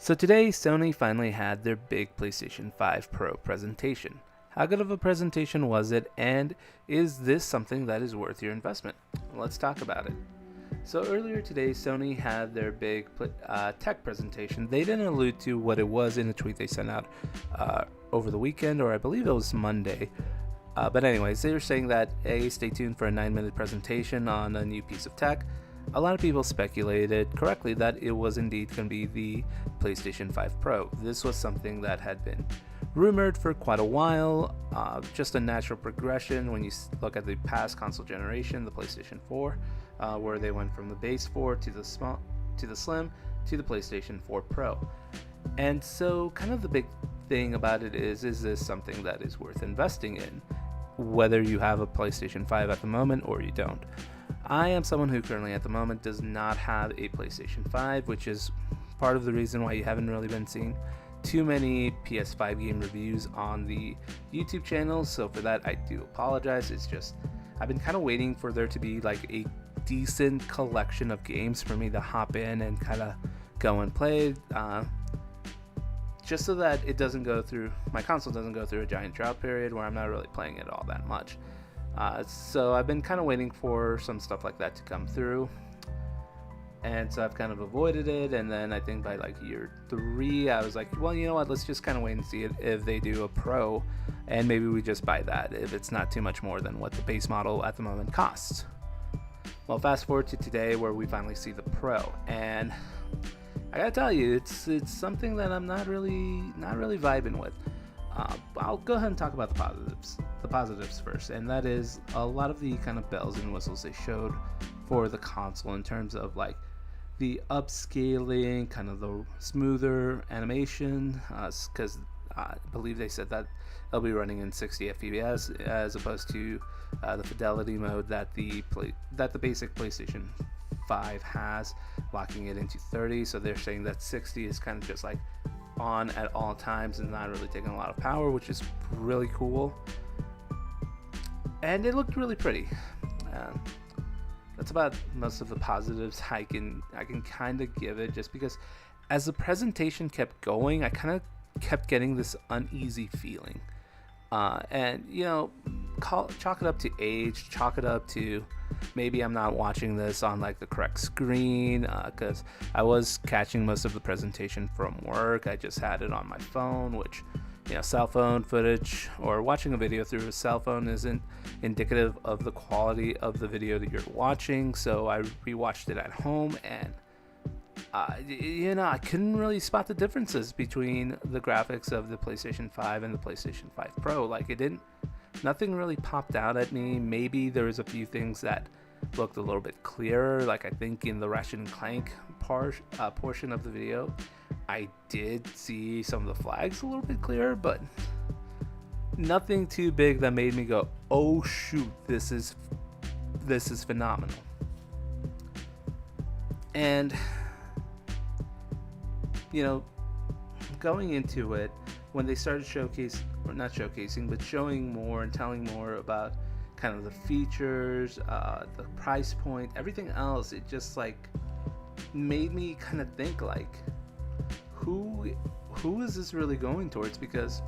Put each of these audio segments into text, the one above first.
So today, Sony finally had their big PlayStation 5 Pro presentation. How good of a presentation was it, and is this something that is worth your investment? Let's talk about it. So earlier today, Sony had their big tech presentation. They didn't allude to what it was in a tweet they sent out over the weekend, or I believe it was Monday. But anyways, they were saying that, stay tuned for a 9-minute presentation on a new piece of tech. A lot of people speculated correctly that it was indeed going to be the PlayStation 5 Pro. This was something that had been rumored for quite a while, just a natural progression when you look at the past console generation, the PlayStation 4, where they went from the base 4 to the slim to the PlayStation 4 Pro. And so kind of the big thing about it is this something that is worth investing in, whether you have a PlayStation 5 at the moment or you don't. I am someone who currently at the moment does not have a PlayStation 5, which is part of the reason why you haven't really been seeing too many PS5 game reviews on the YouTube channel. So for that, I do apologize. It's just I've been kind of waiting for there to be like a decent collection of games for me to hop in and kind of go and play, just so that it doesn't go through, my console doesn't go through a giant drought period where I'm not really playing it all that much. So I've been kind of waiting for some stuff like that to come through, and so I've kind of avoided it. And then I think by like year 3 I was like, well, you know what, let's just kind of wait and see if they do a Pro, and maybe we just buy that if it's not too much more than what the base model at the moment costs. Well, fast forward to today where we finally see the Pro, and I gotta tell you, it's something that I'm not really vibing with. I'll go ahead and talk about the positives first, and that is a lot of the kind of bells and whistles they showed for the console in terms of like the upscaling, kind of the smoother animation, because I believe they said that it'll be running in 60 FPS as opposed to the fidelity mode that the basic PlayStation 5 has, locking it into 30. So they're saying that 60 is kind of just like on at all times and not really taking a lot of power, which is really cool. And it looked really pretty. That's about most of the positives I can kind of give it, just because as the presentation kept going, I kind of kept getting this uneasy feeling. And you know, chalk it up to age, chalk it up to maybe I'm not watching this on like the correct screen, because I was catching most of the presentation from work. I just had it on my phone, which, you know, cell phone footage or watching a video through a cell phone isn't indicative of the quality of the video that you're watching. So I rewatched it at home, and you know, I couldn't really spot the differences between the graphics of the PlayStation 5 and the PlayStation 5 Pro. Like, nothing really popped out at me. Maybe there was a few things that looked a little bit clearer. Like, I think in the Ratchet and Clank portion of the video, I did see some of the flags a little bit clearer, but nothing too big that made me go, oh shoot, this is phenomenal. And you know, going into it, when they started showing more and telling more about kind of the features, the price point, everything else, it just like made me kind of think like, who is this really going towards? Because,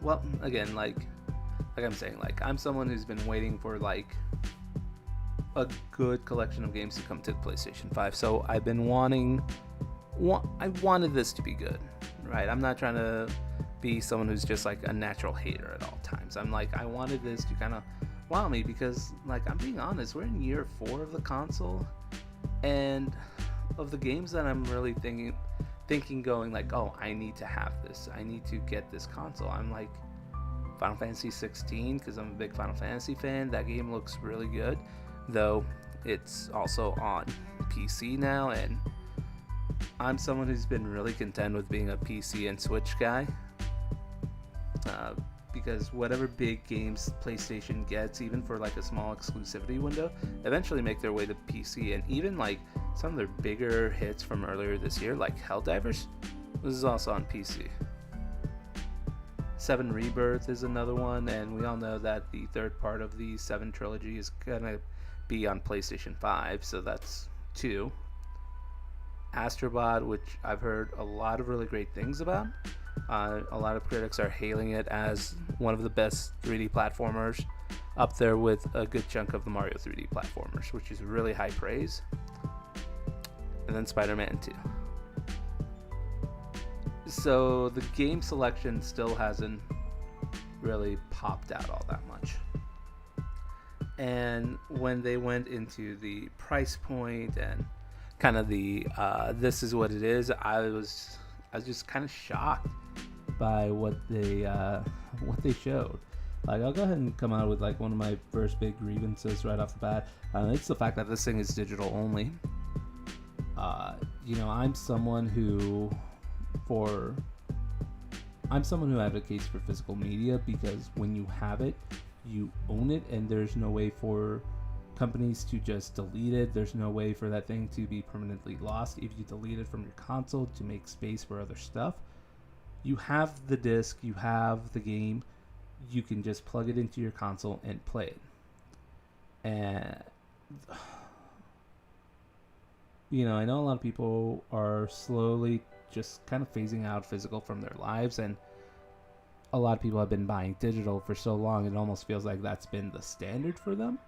well, again, like I'm saying, like, I'm someone who's been waiting for like a good collection of games to come to the PlayStation 5. So I've been I wanted this to be good, right? I'm not trying to be someone who's just like a natural hater at all times. I'm like, I wanted this to kind of wow me, because like, I'm being honest, we're in year 4 of the console, and of the games that I'm really thinking going like, oh, I need to have this, I need to get this console. I'm like, Final Fantasy 16, because I'm a big Final Fantasy fan. That game looks really good, though it's also on PC now, and I'm someone who's been really content with being a PC and Switch guy, because whatever big games PlayStation gets, even for like a small exclusivity window, eventually make their way to PC. And even like some of their bigger hits from earlier this year, like Helldivers, this is also on PC. 7 Rebirth is another one, and we all know that the third part of the 7 trilogy is gonna be on PlayStation 5, so that's 2. Astrobot, which I've heard a lot of really great things about. A lot of critics are hailing it as one of the best 3D platformers, up there with a good chunk of the Mario 3D platformers, which is really high praise. And then Spider-Man 2. So the game selection still hasn't really popped out all that much. And when they went into the price point and kind of the this is what it is, I was just kind of shocked by what they showed. Like, I'll go ahead and come out with like one of my first big grievances right off the bat. It's the fact that this thing is digital only. I'm someone who advocates for physical media, because when you have it, you own it, and there's no way for companies to just delete it. There's no way for that thing to be permanently lost. If you delete it from your console to make space for other stuff, you have the disc, you have the game, you can just plug it into your console and play it. And I know a lot of people are slowly just kind of phasing out physical from their lives, and a lot of people have been buying digital for so long, it almost feels like that's been the standard for them.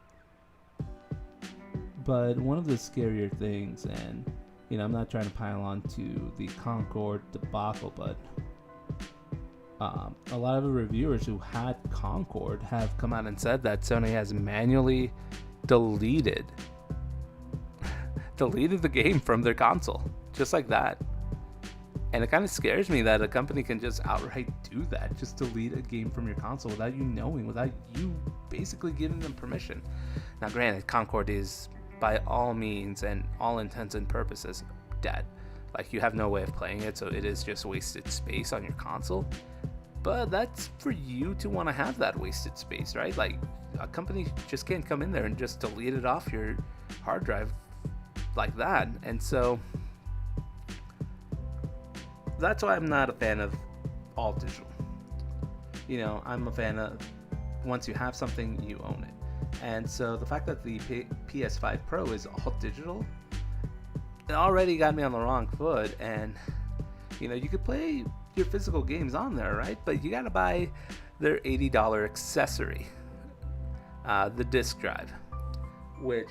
But one of the scarier things, and I'm not trying to pile on to the Concord debacle, but a lot of the reviewers who had Concord have come out and said that Sony has manually deleted the game from their console, just like that. And it kind of scares me that a company can just outright do that, just delete a game from your console without you knowing, without you basically giving them permission. Now, granted, Concord is by all means and all intents and purposes dead. Like, you have no way of playing it, so it is just wasted space on your console. But that's for you to want to have that wasted space, right? Like, a company just can't come in there and just delete it off your hard drive like that. And so that's why I'm not a fan of all digital. I'm a fan of once you have something, you own it. And so the fact that the PS5 Pro is all digital, it already got me on the wrong foot. And you could play your physical games on there, right? But you gotta buy their $80 accessory, the disc drive, which,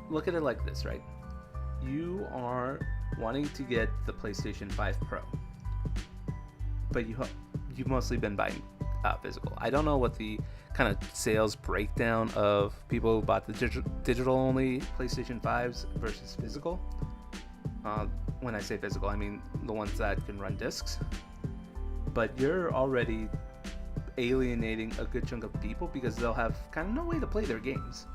look at it like this, right? You are wanting to get the PlayStation 5 Pro, but you've mostly been buying physical. I don't know what the kind of sales breakdown of people who bought the digital only PlayStation 5s versus physical. When I say physical, I mean the ones that can run discs. But you're already alienating a good chunk of people because they'll have kind of no way to play their games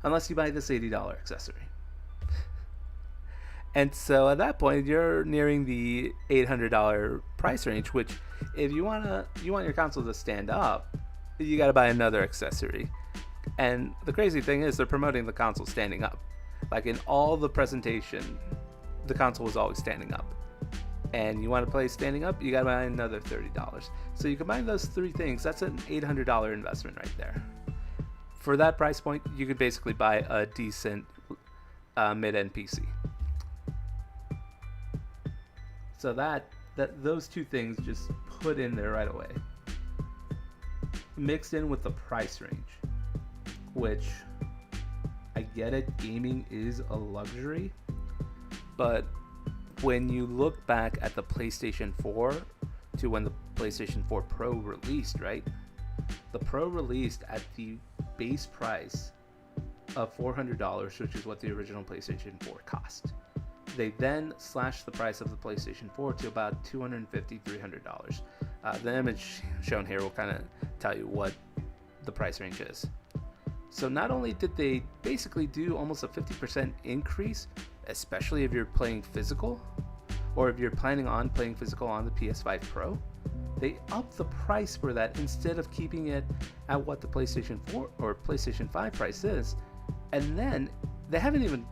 unless you buy this $80 accessory. And so at that point, you're nearing the $800 price range, which if you want your console to stand up, you got to buy another accessory. And the crazy thing is, they're promoting the console standing up. Like, in all the presentation, the console was always standing up. And you want to play standing up, you got to buy another $30. So you combine those three things, that's an $800 investment right there. For that price point, you could basically buy a decent mid-end PC. So that those two things just put in there right away, mixed in with the price range, which I get it, gaming is a luxury, but when you look back at the PlayStation 4 to when the PlayStation 4 Pro released, right? The Pro released at the base price of $400, which is what the original PlayStation 4 cost. They then slashed the price of the PlayStation 4 to about $250, $300. The image shown here will kind of tell you what the price range is. So not only did they basically do almost a 50% increase, especially if you're playing physical, or if you're planning on playing physical on the PS5 Pro, they upped the price for that instead of keeping it at what the PlayStation 4 or PlayStation 5 price is. And then they haven't even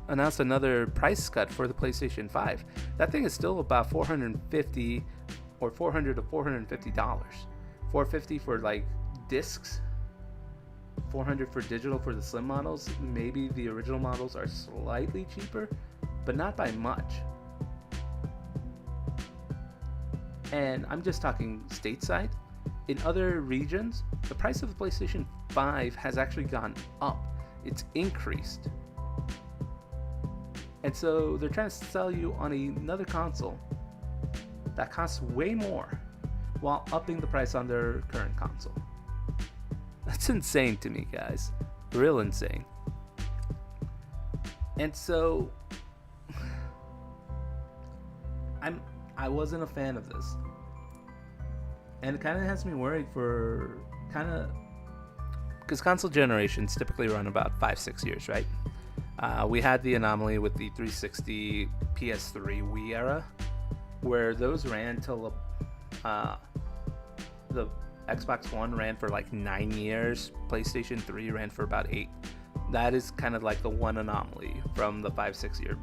announced another price cut for the PlayStation 5. That thing is still about $450 or $400 to $450. $450 for like discs, $400 for digital for the slim models. Maybe the original models are slightly cheaper, but not by much. And I'm just talking stateside. In other regions, the price of the PlayStation 5 has actually gone up. It's increased. And so they're trying to sell you on another console that costs way more while upping the price on their current console. That's insane to me, guys. Real insane. And so I wasn't a fan of this. And it kind of has me worried for because console generations typically run about 5-6 years, right? We had the anomaly with the 360, PS3, Wii era, where those ran till the Xbox One ran for like 9 years, PlayStation 3 ran for about 8. That is kind of like the one anomaly from the 5-6 year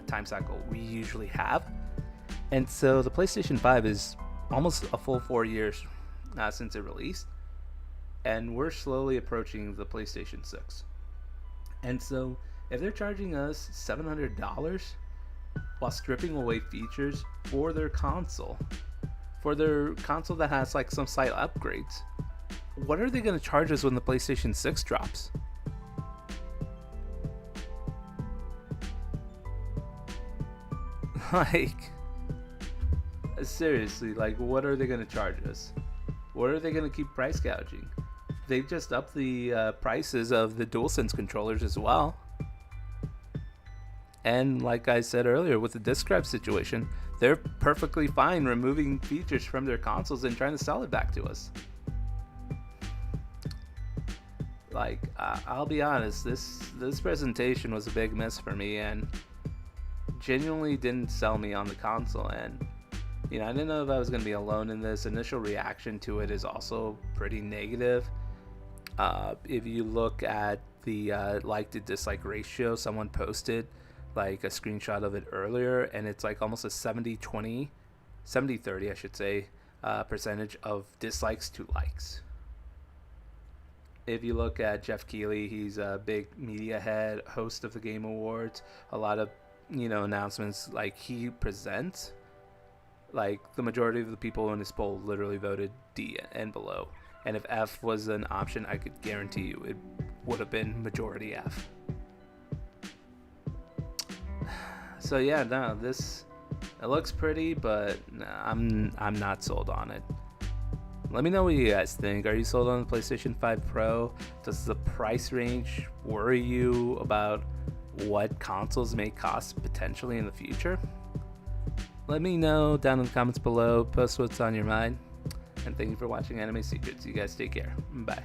time cycle we usually have. And so the PlayStation 5 is almost a full 4 years since it released, and we're slowly approaching the PlayStation 6. And so if they're charging us $700 while stripping away features for their console that has like some slight upgrades, what are they going to charge us when the PlayStation 6 drops? Like, seriously, like, what are they going to charge us? What are they going to keep price gouging? They've just upped the prices of the DualSense controllers as well. And like I said earlier, with the disk drive situation, they're perfectly fine removing features from their consoles and trying to sell it back to us. Like, I'll be honest, this presentation was a big miss for me and genuinely didn't sell me on the console. And you know, I didn't know if I was going to be alone in this. Initial reaction to it is also pretty negative. If you look at the like to dislike ratio, someone posted like a screenshot of it earlier, and it's like almost a 70-20, 70-30 I should say, percentage of dislikes to likes. If you look at Jeff Keighley, he's a big media head, host of the Game Awards, a lot of, you know, announcements like he presents. Like, the majority of the people in this poll literally voted D and below. And if F was an option, I could guarantee you it would have been majority F. So yeah, no, it looks pretty, but I'm not sold on it. Let me know what you guys think. Are you sold on the PlayStation 5 Pro? Does the price range worry you about what consoles may cost potentially in the future? Let me know down in the comments below. Post what's on your mind. And thank you for watching Anime Secrets. You guys take care. Bye.